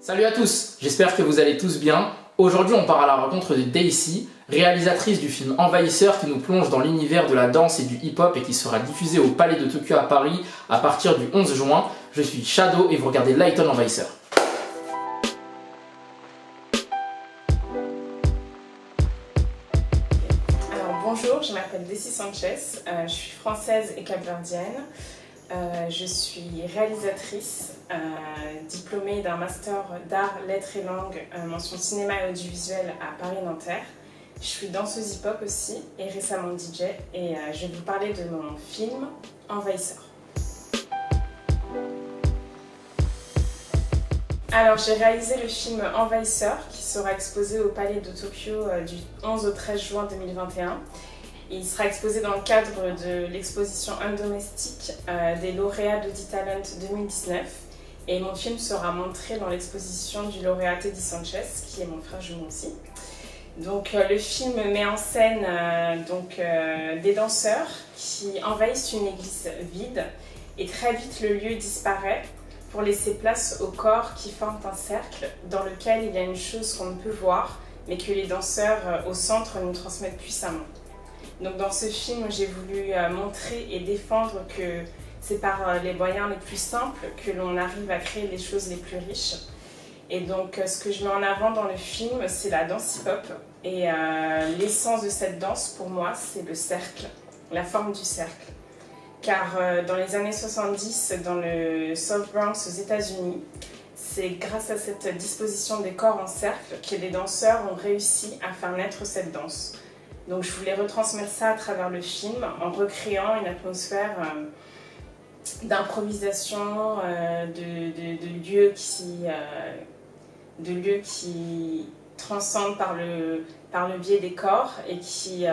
Salut à tous, j'espère que vous allez tous bien. Aujourd'hui on part à la rencontre de Daisy, réalisatrice du film Envahisseur qui nous plonge dans l'univers de la danse et du hip-hop et qui sera diffusé au Palais de Tokyo à Paris à partir du 11 juin. Je suis Shadow et vous regardez Lighton Envahisseur. Alors bonjour, je m'appelle Daisy Sanchez, je suis française et capverdienne. Je suis réalisatrice, diplômée d'un master d'art, lettres et langues, mention cinéma et audiovisuel à Paris-Nanterre. Je suis danseuse hip-hop aussi et récemment DJ et je vais vous parler de mon film Envahisseur. Alors j'ai réalisé le film Envahisseur qui sera exposé au Palais de Tokyo du 11 au 13 juin 2021. Il sera exposé dans le cadre de l'exposition Un Domestique des lauréats d'Audi Talent 2019 et mon film sera montré dans l'exposition du lauréat Teddy Sanchez qui est mon frère jumeau aussi. Donc le film met en scène des danseurs qui envahissent une église vide et très vite le lieu disparaît pour laisser place aux corps qui forment un cercle dans lequel il y a une chose qu'on ne peut voir mais que les danseurs au centre nous transmettent puissamment. Donc dans ce film, j'ai voulu montrer et défendre que c'est par les moyens les plus simples que l'on arrive à créer les choses les plus riches. Et donc ce que je mets en avant dans le film, c'est la danse hip-hop. Et l'essence de cette danse, pour moi, c'est le cercle, la forme du cercle. Car dans les années 70, dans le South Bronx aux États-Unis, c'est grâce à cette disposition des corps en cercle que les danseurs ont réussi à faire naître cette danse. Donc je voulais retransmettre ça à travers le film en recréant une atmosphère d'improvisation, de lieux qui transcendent par le biais des corps et qui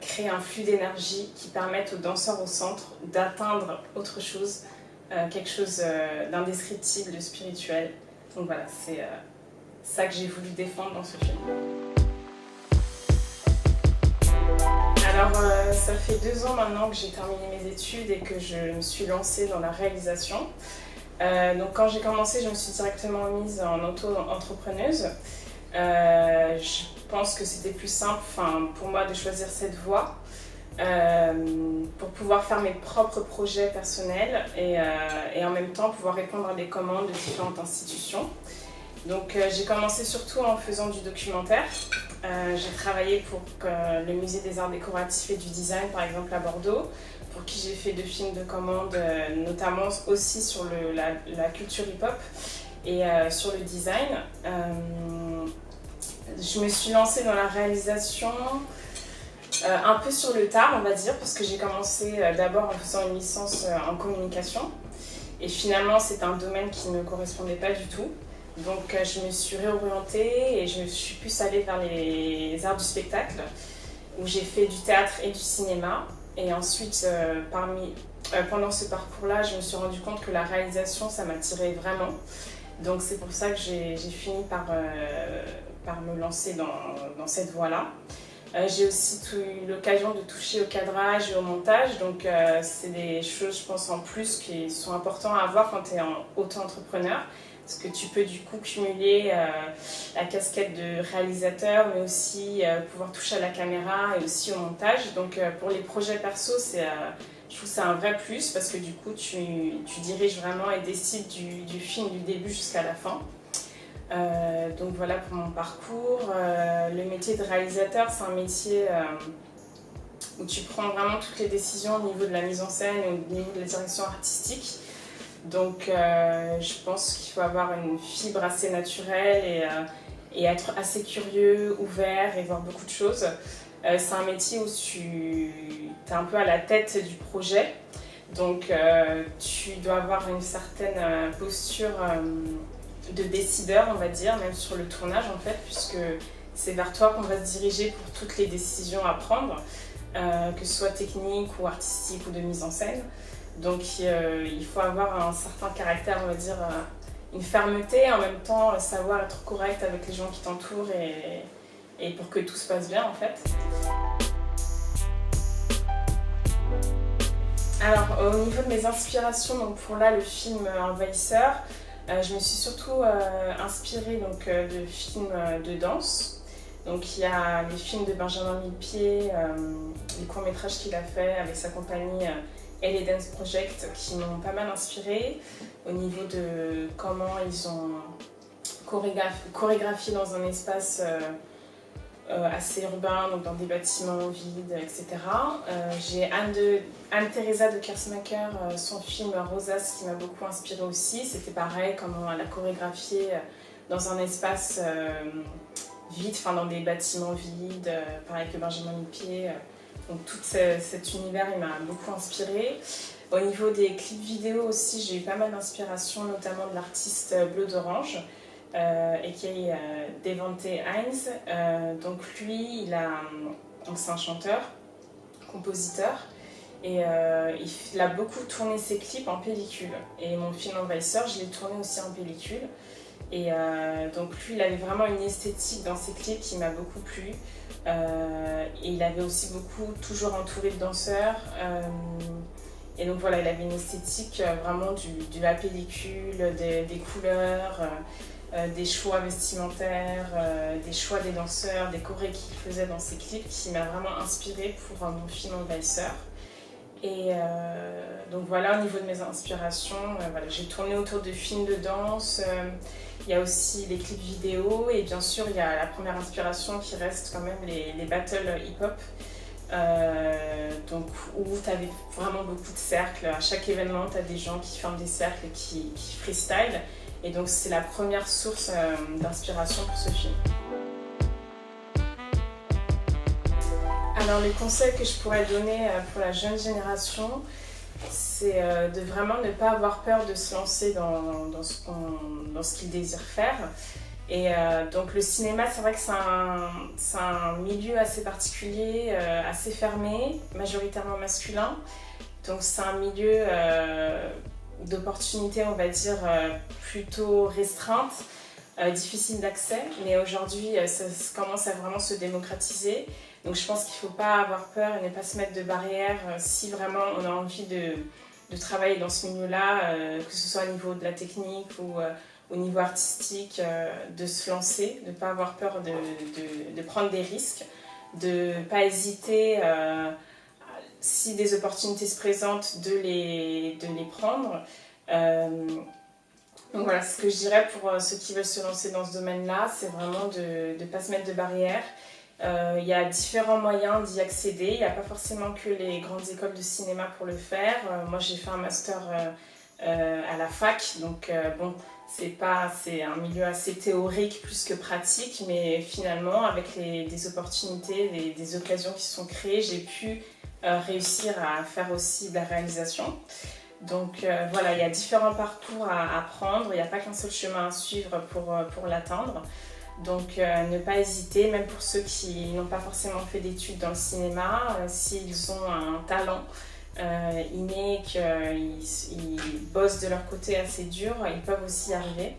créent un flux d'énergie qui permettent aux danseurs au centre d'atteindre autre chose, quelque chose d'indescriptible, de spirituel. Donc voilà, c'est ça que j'ai voulu défendre dans ce film. Alors, ça fait 2 ans maintenant que j'ai terminé mes études et que je me suis lancée dans la réalisation. Donc quand j'ai commencé, je me suis directement mise en auto-entrepreneuse. Je pense que c'était plus simple pour moi de choisir cette voie pour pouvoir faire mes propres projets personnels et en même temps pouvoir répondre à des commandes de différentes institutions. Donc j'ai commencé surtout en faisant du documentaire. J'ai travaillé pour le musée des arts décoratifs et du design par exemple à Bordeaux, pour qui j'ai fait 2 films de commande, notamment aussi sur la culture hip-hop et sur le design. Je me suis lancée dans la réalisation un peu sur le tard on va dire, parce que j'ai commencé d'abord en faisant une licence en communication et finalement c'est un domaine qui ne me correspondait pas du tout. Donc je me suis réorientée et je suis plus allée vers les arts du spectacle où j'ai fait du théâtre et du cinéma. Et ensuite, pendant ce parcours-là, je me suis rendu compte que la réalisation, ça m'attirait vraiment. Donc c'est pour ça que j'ai fini par me lancer dans cette voie-là. J'ai aussi eu l'occasion de toucher au cadrage et au montage. Donc c'est des choses, je pense, en plus qui sont importantes à avoir quand tu es auto-entrepreneur. Parce que tu peux du coup cumuler la casquette de réalisateur, mais aussi pouvoir toucher à la caméra et aussi au montage. Donc pour les projets perso, je trouve que c'est un vrai plus parce que du coup tu diriges vraiment et décides du film du début jusqu'à la fin. Donc voilà pour mon parcours. Le métier de réalisateur, c'est un métier où tu prends vraiment toutes les décisions au niveau de la mise en scène et au niveau de la direction artistique. Donc je pense qu'il faut avoir une fibre assez naturelle et être assez curieux, ouvert et voir beaucoup de choses. C'est un métier où tu es un peu à la tête du projet, donc tu dois avoir une certaine posture de décideur, on va dire, même sur le tournage en fait, puisque c'est vers toi qu'on va se diriger pour toutes les décisions à prendre, que ce soit technique ou artistique ou de mise en scène. Donc il faut avoir un certain caractère, on va dire, une fermeté, en même temps savoir être correct avec les gens qui t'entourent et pour que tout se passe bien en fait. Alors au niveau de mes inspirations, donc pour là le film Envahisseur, Je me suis surtout inspirée donc, de films de danse. Donc il y a les films de Benjamin Millepied, les courts-métrages qu'il a fait avec sa compagnie LA Dance Project qui m'ont pas mal inspirée au niveau de comment ils ont chorégraphié dans un espace assez urbain, donc dans des bâtiments vides, etc. J'ai Anne-Theresa de Kersmacher, son film Rosas qui m'a beaucoup inspirée aussi. C'était pareil, comment elle a chorégraphié dans un espace vide, enfin dans des bâtiments vides, pareil que Benjamin Millepied. Donc tout cet univers, il m'a beaucoup inspirée. Au niveau des clips vidéo aussi, j'ai eu pas mal d'inspiration, notamment de l'artiste Bleu d'Orange, a.k.a. Devante Hines. Donc lui, c'est un chanteur, compositeur, et il a beaucoup tourné ses clips en pellicule. Et mon film Envahisseur, je l'ai tourné aussi en pellicule. Et donc lui, il avait vraiment une esthétique dans ses clips qui m'a beaucoup plu. Et il avait aussi toujours entouré de danseurs. Et donc voilà, il avait une esthétique vraiment de la pellicule, des couleurs, des choix vestimentaires, des choix des danseurs, des chorés qu'il faisait dans ses clips qui m'a vraiment inspirée pour mon film Envahisseur. Et donc voilà, au niveau de mes inspirations, voilà, j'ai tourné autour de films de danse. Il y a aussi les clips vidéo et bien sûr il y a la première inspiration qui reste quand même les battles hip-hop. Donc où tu avais vraiment beaucoup de cercles. À chaque événement, tu as des gens qui forment des cercles et qui freestyle. Et donc c'est la première source d'inspiration pour ce film. Alors les conseils que je pourrais donner pour la jeune génération, c'est de vraiment ne pas avoir peur de se lancer dans ce qu'ils désirent faire. Et donc le cinéma, c'est vrai que c'est un milieu assez particulier, assez fermé, majoritairement masculin. Donc c'est un milieu d'opportunités, on va dire, plutôt restreinte, difficile d'accès. Mais aujourd'hui, ça commence à vraiment se démocratiser. Donc je pense qu'il ne faut pas avoir peur et ne pas se mettre de barrières si vraiment on a envie de travailler dans ce milieu-là, que ce soit au niveau de la technique ou au niveau artistique, de se lancer, de ne pas avoir peur de prendre des risques, de ne pas hésiter, si des opportunités se présentent, de les prendre. Donc voilà, ce que je dirais pour ceux qui veulent se lancer dans ce domaine-là, c'est vraiment de ne pas se mettre de barrières. Il y a différents moyens d'y accéder, il n'y a pas forcément que les grandes écoles de cinéma pour le faire. Moi j'ai fait un master à la fac, donc bon, c'est un milieu assez théorique plus que pratique, mais finalement avec des opportunités, des occasions qui se sont créées, j'ai pu réussir à faire aussi de la réalisation. Donc voilà, il y a différents parcours à prendre, il n'y a pas qu'un seul chemin à suivre pour l'atteindre. Donc ne pas hésiter, même pour ceux qui n'ont pas forcément fait d'études dans le cinéma, s'ils ont un talent inné, qu'ils bossent de leur côté assez dur, ils peuvent aussi y arriver.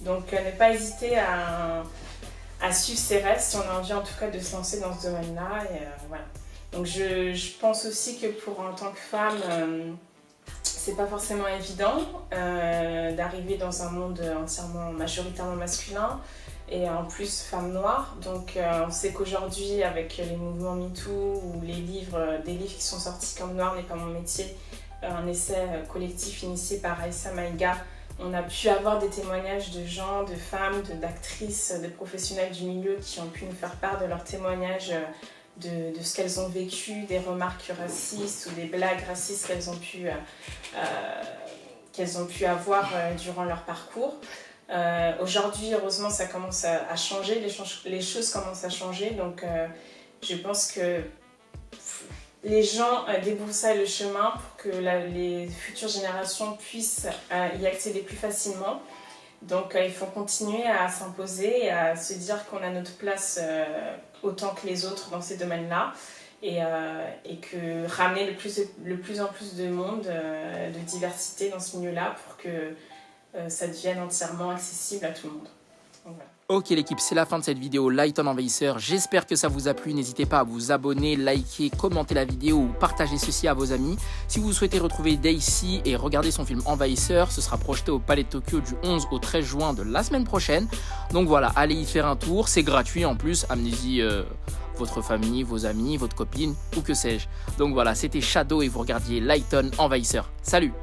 Donc ne pas hésiter à suivre ses rêves si on a envie en tout cas de se lancer dans ce domaine-là. Et, voilà. Donc je pense aussi que en tant que femme, c'est pas forcément évident d'arriver dans un monde majoritairement masculin. Et en plus femme noire, donc on sait qu'aujourd'hui avec les mouvements MeToo ou des livres qui sont sortis comme Noir n'est pas mon métier, un essai collectif initié par Aïssa Maïga, on a pu avoir des témoignages de gens, de femmes, d'actrices, de professionnels du milieu qui ont pu nous faire part de leurs témoignages de ce qu'elles ont vécu, des remarques racistes ou des blagues racistes qu'elles ont pu avoir durant leur parcours. Aujourd'hui, heureusement, ça commence à changer, les choses commencent à changer, donc je pense que les gens débroussaillent le chemin pour que les futures générations puissent y accéder plus facilement. Donc il faut continuer à s'imposer et à se dire qu'on a notre place autant que les autres dans ces domaines-là et que ramener le plus en plus de monde, de diversité dans ce milieu-là pour que ça devienne entièrement accessible à tout le monde. Donc, voilà. Ok l'équipe, c'est la fin de cette vidéo Lighton Envahisseur. J'espère que ça vous a plu. N'hésitez pas à vous abonner, liker, commenter la vidéo ou partager ceci à vos amis. Si vous souhaitez retrouver Daisy et regarder son film Envahisseur, ce sera projeté au Palais de Tokyo du 11 au 13 juin de la semaine prochaine. Donc voilà, allez y faire un tour, c'est gratuit en plus. Amenez-y votre famille, vos amis, votre copine ou que sais-je. Donc voilà, c'était Shadow et vous regardiez Lighton Envahisseur. Salut!